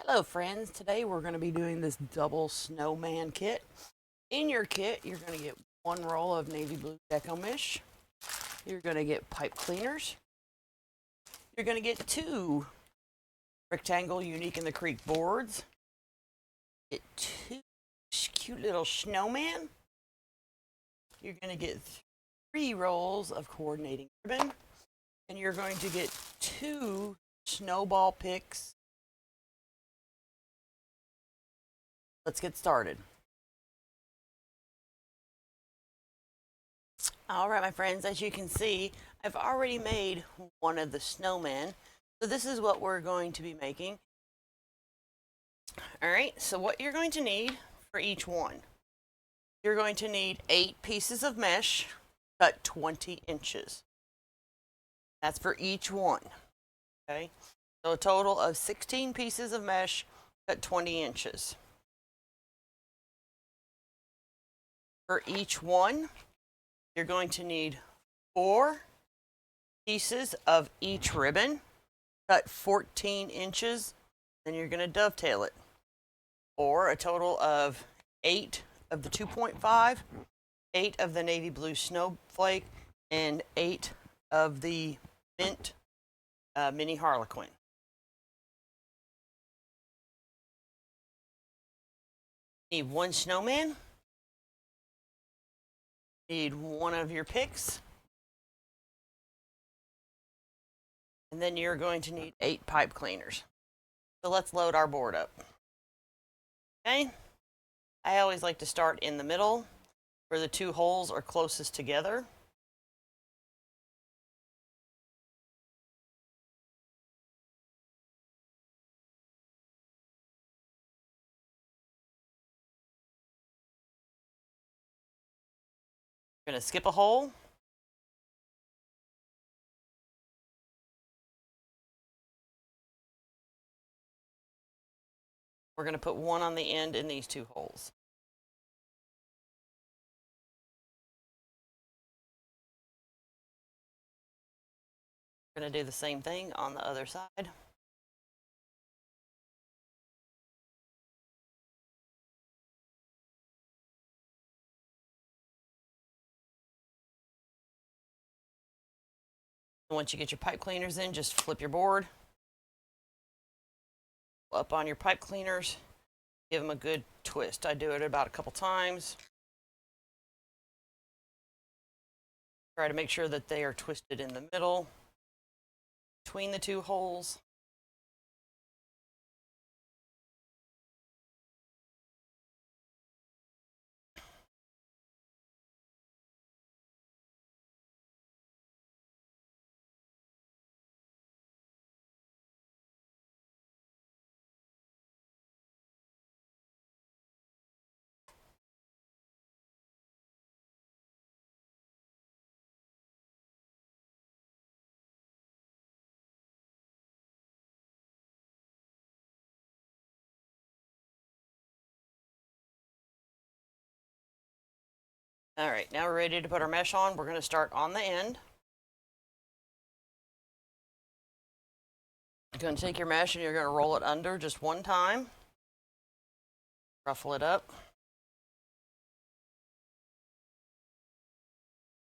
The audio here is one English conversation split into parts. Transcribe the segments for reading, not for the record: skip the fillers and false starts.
Hello friends, today we're going to be doing this double snowman kit. In your kit, you're going to get one roll of navy blue deco mesh. You're going to get pipe cleaners. You're going to get two rectangle unique in the creek boards. Get two cute little snowman. You're going to get three rolls of coordinating ribbon. And you're going to get two snowball picks. Let's get started. All right, my friends, as you can see, I've already made one of the snowmen. So this is what we're going to be making. All right, so what you're going to need for each one. You're going to need 8 pieces of mesh cut 20 inches. That's for each one, okay? So a total of 16 pieces of mesh cut 20 inches. For each one, you're going to need 4 pieces of each ribbon, cut 14 inches, then you're going to dovetail it. Or a total of 8 of the 2.5, 8 of the navy blue snowflake, and 8 of the mint mini harlequin. Need 1 snowman. Need 1 of your picks. And then you're going to need 8 pipe cleaners. So let's load our board up. Okay. I always like to start in the middle where the 2 holes are closest together. We're going to skip a hole. We're going to put 1 on the end in these 2 holes. We're going to do the same thing on the other side. Once you get your pipe cleaners in, just flip your board up on your pipe cleaners. Give them a good twist. I do it about a couple times. Try to make sure that they are twisted in the middle, between the 2 holes. All right, now we're ready to put our mesh on. We're going to start on the end. You're going to take your mesh and you're going to roll it under just 1 time. Ruffle it up.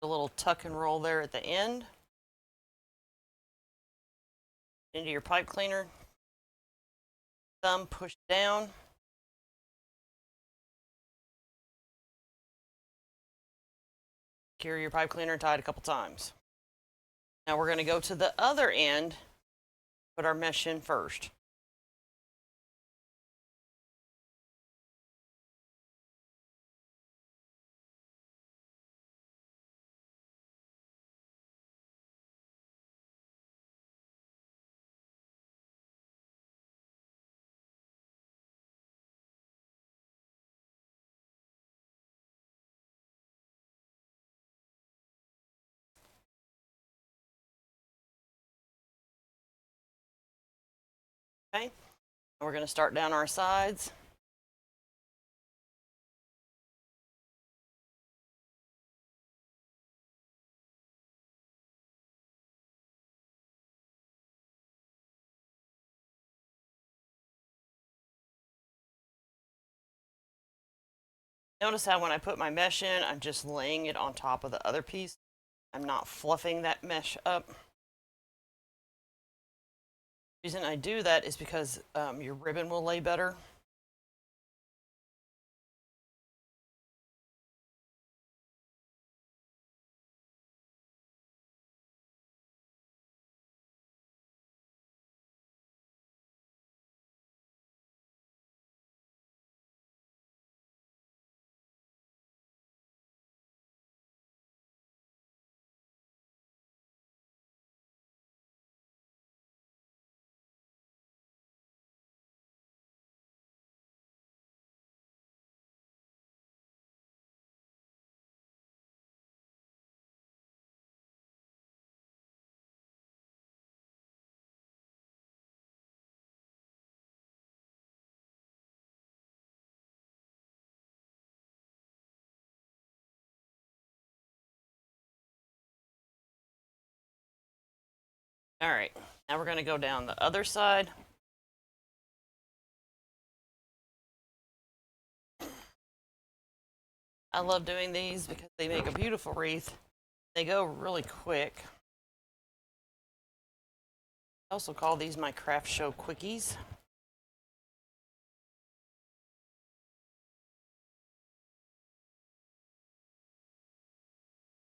A little tuck and roll there at the end. Into your pipe cleaner. Thumb push down. Secure your pipe cleaner and tie it a couple times. Now we're going to go to the other end, put our mesh in first. Okay, we're going to start down our sides. Notice how when I put my mesh in, I'm just laying it on top of the other piece. I'm not fluffing that mesh up. The reason I do that is because your ribbon will lay better. All right, now we're going to go down the other side. I love doing these because they make a beautiful wreath. They go really quick. I also call these my craft show quickies.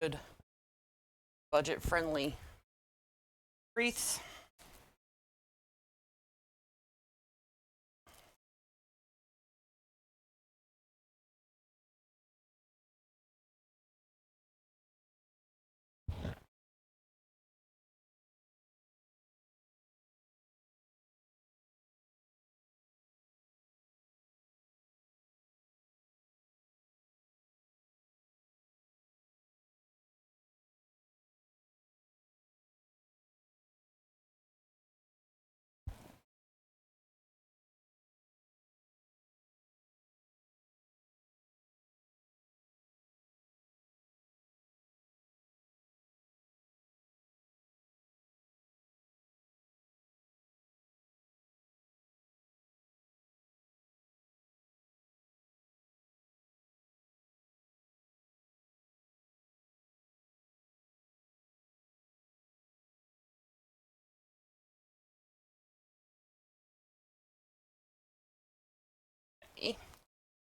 Good budget friendly wreaths.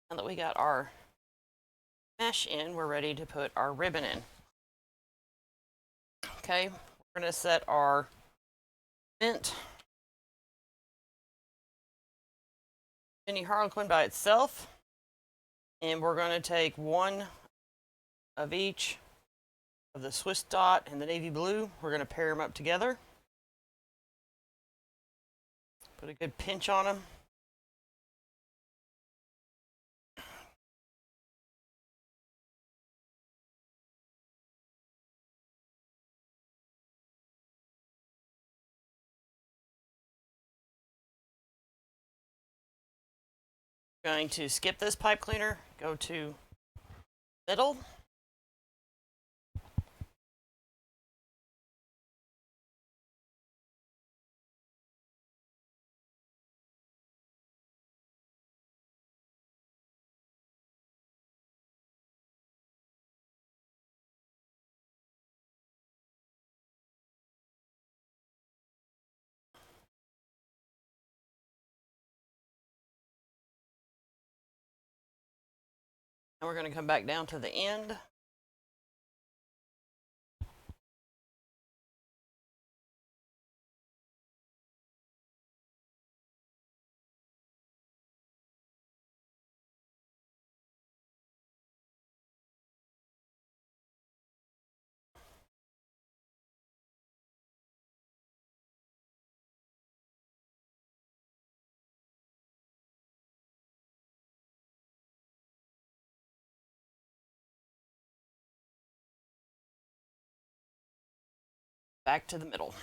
Now that we got our mesh in, we're ready to put our ribbon in. Okay, we're going to set our mint mini harlequin by itself, and we're going to take one of each of the Swiss dot and the navy blue. We're going to pair them up together. Put a good pinch on them. Going to skip this pipe cleaner, go to middle. And we're going to come back down to the end. Back to the middle.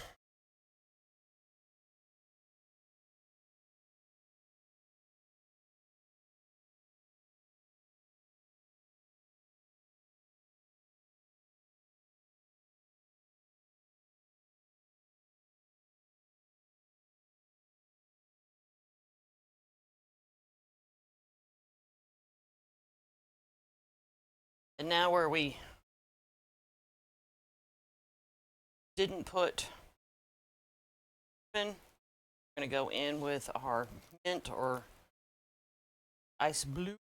And now where we didn't put, we're going to go in with our mint or ice blue.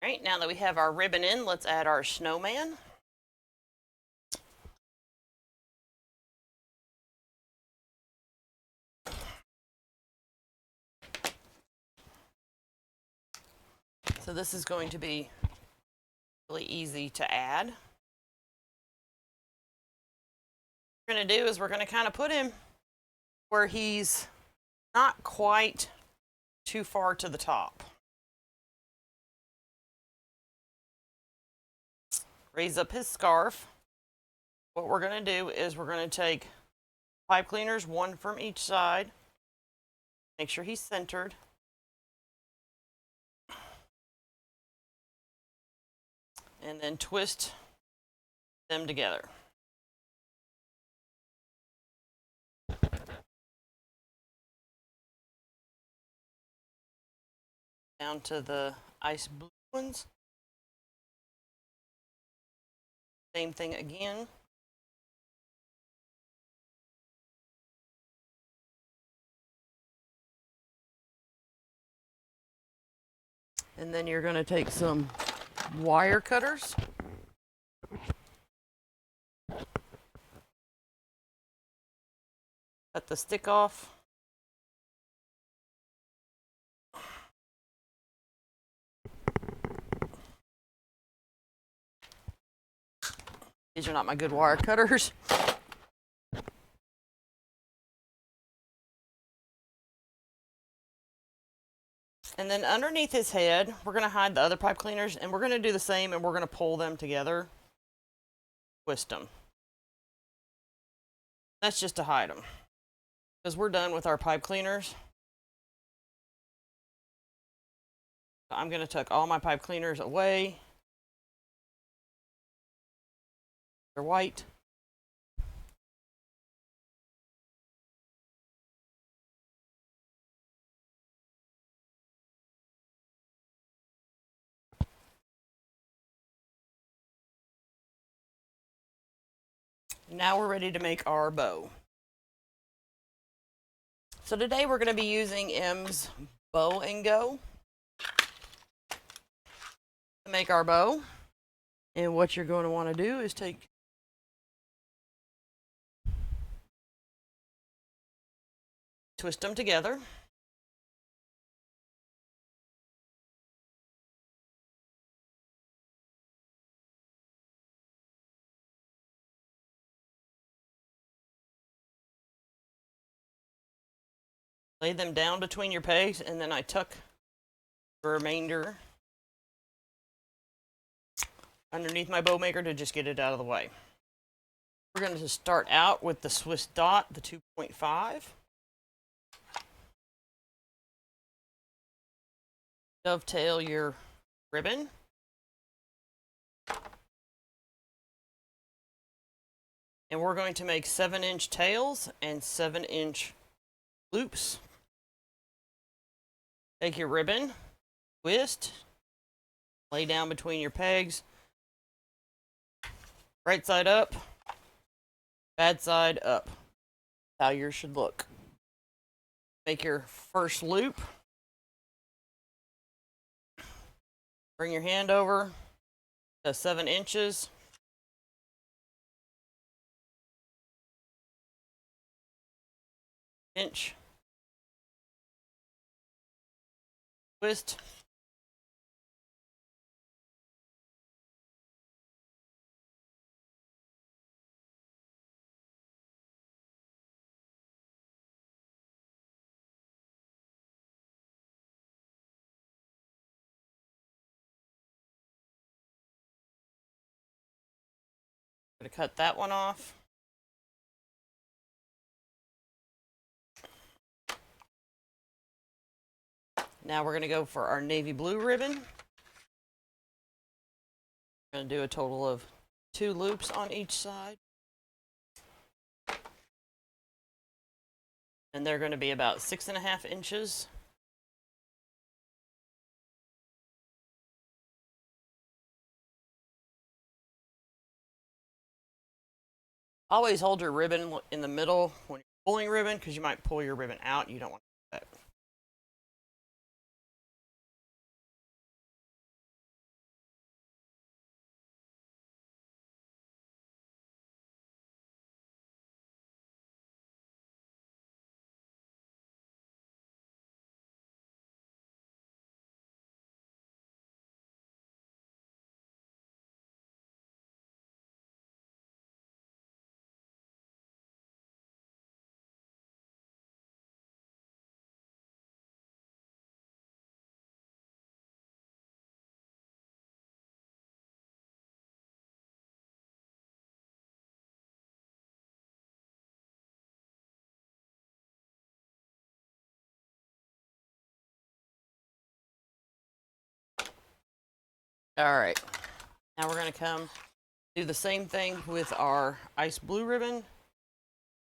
All right, now that we have our ribbon in, let's add our snowman. So this is going to be really easy to add. What we're going to do is we're going to kind of put him where he's not quite too far to the top. Raise up his scarf. What we're going to do is we're going to take pipe cleaners, one from each side. Make sure he's centered. And then twist them together. Down to the ice blue ones. Same thing again. And then you're going to take some wire cutters. Cut the stick off. These are not my good wire cutters. And then underneath his head, we're going to hide the other pipe cleaners, and we're going to do the same, and we're going to pull them together, twist them. That's just to hide them. Because we're done with our pipe cleaners. I'm going to tuck all my pipe cleaners away. They're white. Now we're ready to make our bow. So today we're going to be using M's Bow and Go to make our bow. And what you're going to want to do is twist them together. Lay them down between your pegs, and then I tuck the remainder underneath my bow maker to just get it out of the way. We're going to start out with the Swiss dot, the 2.5. Dovetail your ribbon. And we're going to make 7-inch tails and 7-inch loops. Take your ribbon, twist, lay down between your pegs, right side up, bad side up. How yours should look. Make your first loop. Bring your hand over to 7 inches. Inch. Twist. Going to cut that one off. Now we're going to go for our navy blue ribbon. We're going to do a total of 2 loops on each side. And they're going to be about 6.5 inches. Always hold your ribbon in the middle when you're pulling ribbon, because you might pull your ribbon out. You don't want to do that. All right. Now we're going to come do the same thing with our ice blue ribbon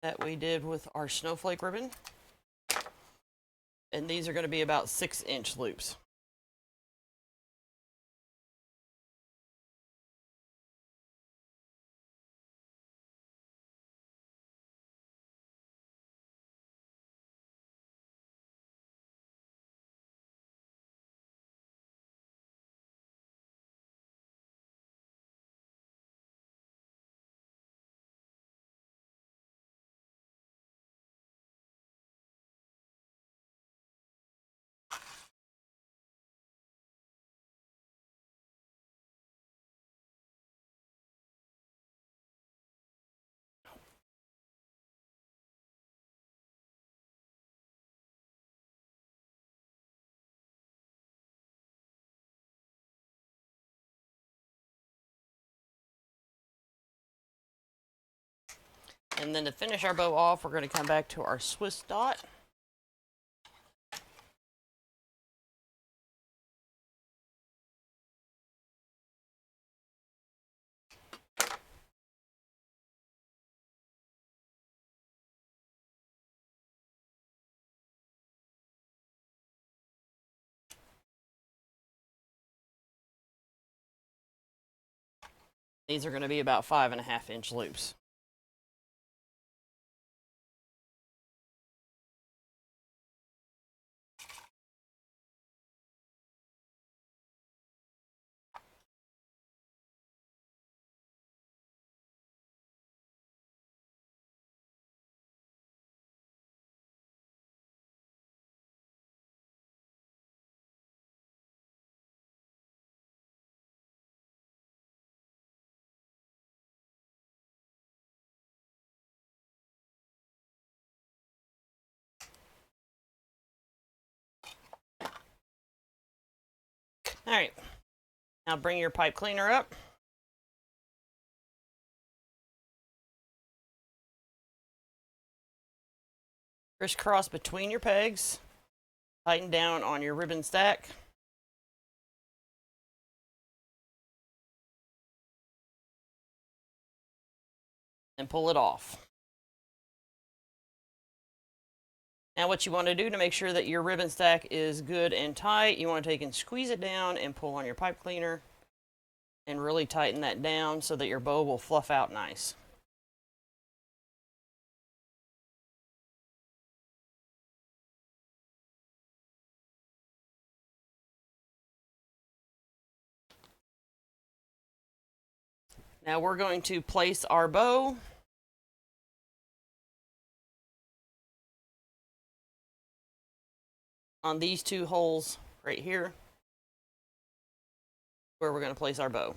that we did with our snowflake ribbon. And these are going to be about 6-inch loops. And then to finish our bow off, we're going to come back to our Swiss dot. These are going to be about 5.5-inch loops. All right. Now bring your pipe cleaner up. Crisscross between your pegs. Tighten down on your ribbon stack. And pull it off. Now what you want to do to make sure that your ribbon stack is good and tight, you want to take and squeeze it down and pull on your pipe cleaner and really tighten that down so that your bow will fluff out nice. Now we're going to place our bow on these two holes right here, where we're going to place our bow.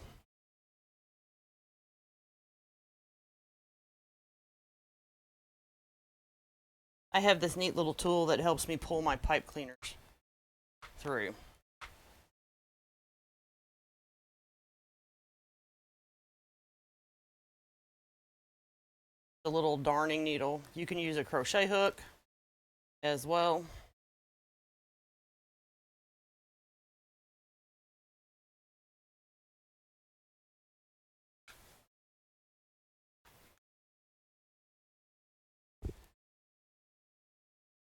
I have this neat little tool that helps me pull my pipe cleaners through. The little darning needle. You can use a crochet hook as well.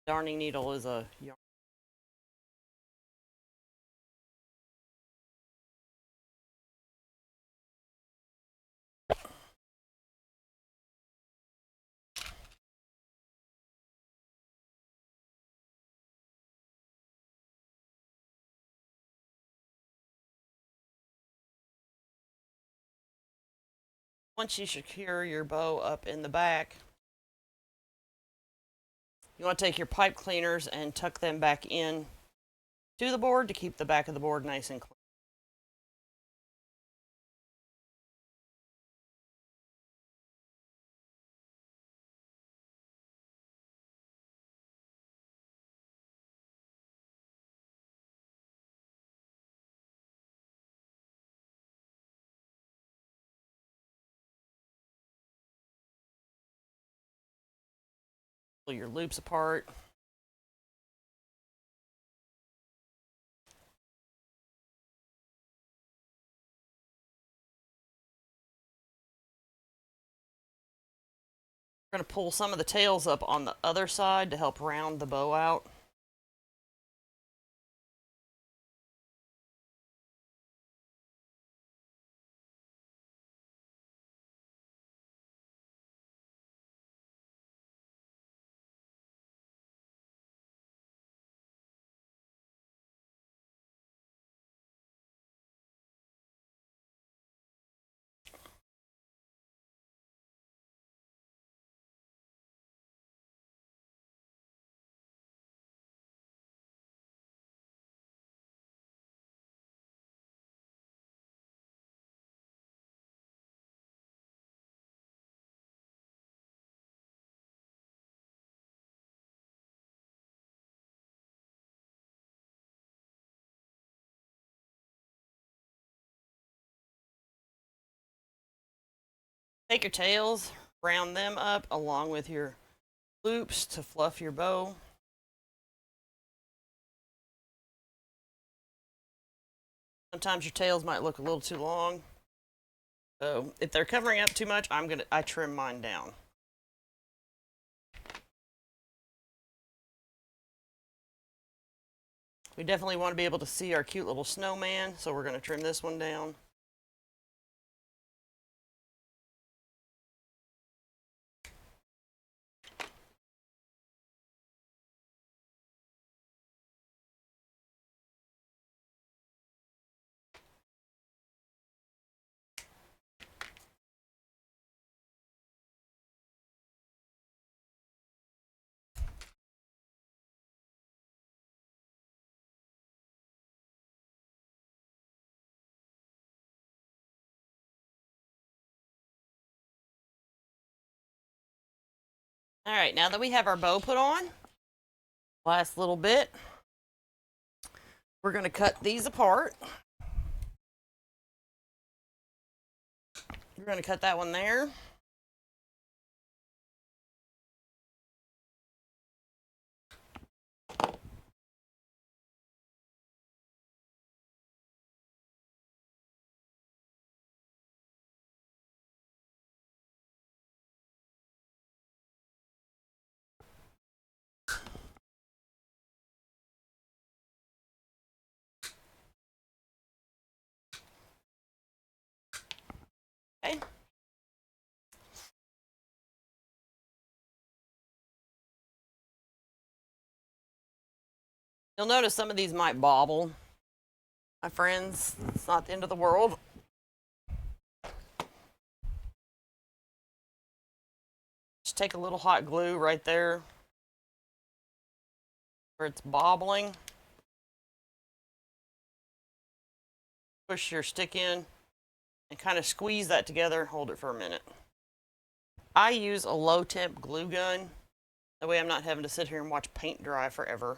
Darning needle is a yarn. Once you secure your bow up in the back, you want to take your pipe cleaners and tuck them back in to the board to keep the back of the board nice and clean. Pull your loops apart. We're going to pull some of the tails up on the other side to help round the bow out. Take your tails, round them up along with your loops to fluff your bow. Sometimes your tails might look a little too long. So if they're covering up too much, I trim mine down. We definitely want to be able to see our cute little snowman, so we're going to trim this one down. All right, now that we have our bow put on, last little bit, we're going to cut these apart. We're going to cut that one there. Okay. You'll notice some of these might bobble. My friends, it's not the end of the world. just take a little hot glue right there where it's bobbling. Push your stick in and kind of squeeze that together and hold it for a minute. I use a low temp glue gun. That way I'm not having to sit here and watch paint dry forever.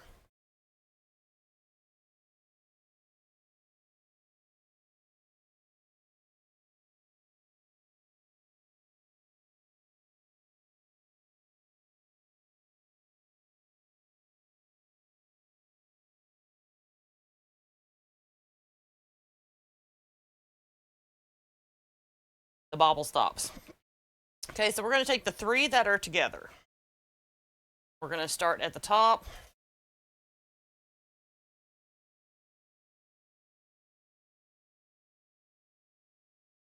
The bobble stops. Okay, so we're going to take the 3 that are together. We're going to start at the top.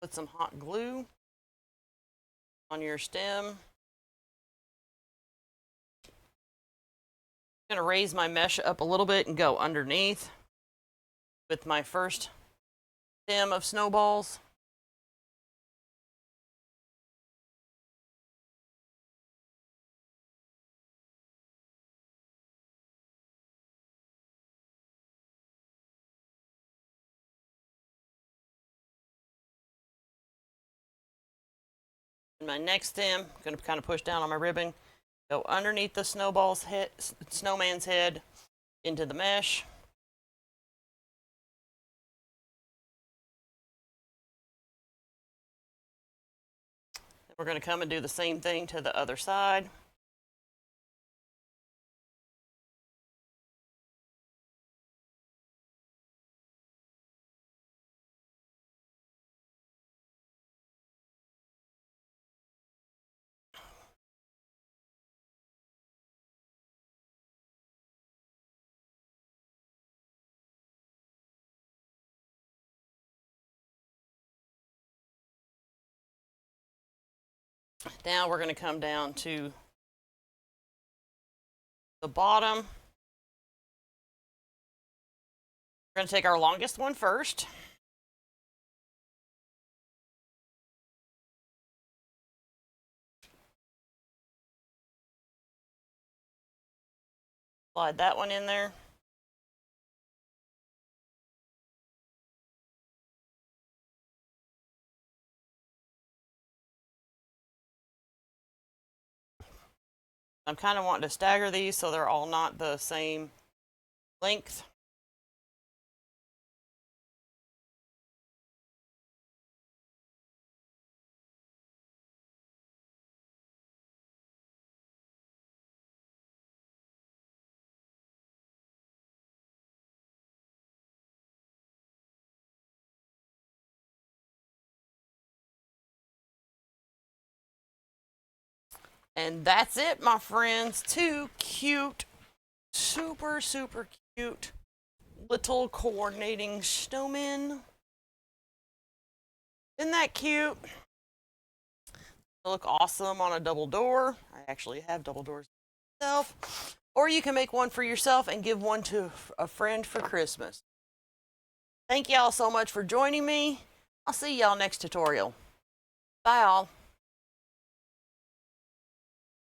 Put some hot glue on your stem. I'm going to raise my mesh up a little bit and go underneath with my first stem of snowballs. And my next stem, I'm going to kind of push down on my ribbon, go underneath the snowman's head into the mesh. We're going to come and do the same thing to the other side. Now we're going to come down to the bottom. We're going to take our longest one first. Slide that one in there. I'm kind of wanting to stagger these so they're all not the same length. And that's it, my friends. 2 cute, super, super cute little coordinating snowmen. Isn't that cute? They look awesome on a double door. I actually have double doors myself. Or you can make one for yourself and give one to a friend for Christmas. Thank y'all so much for joining me. I'll see y'all next tutorial. Bye all.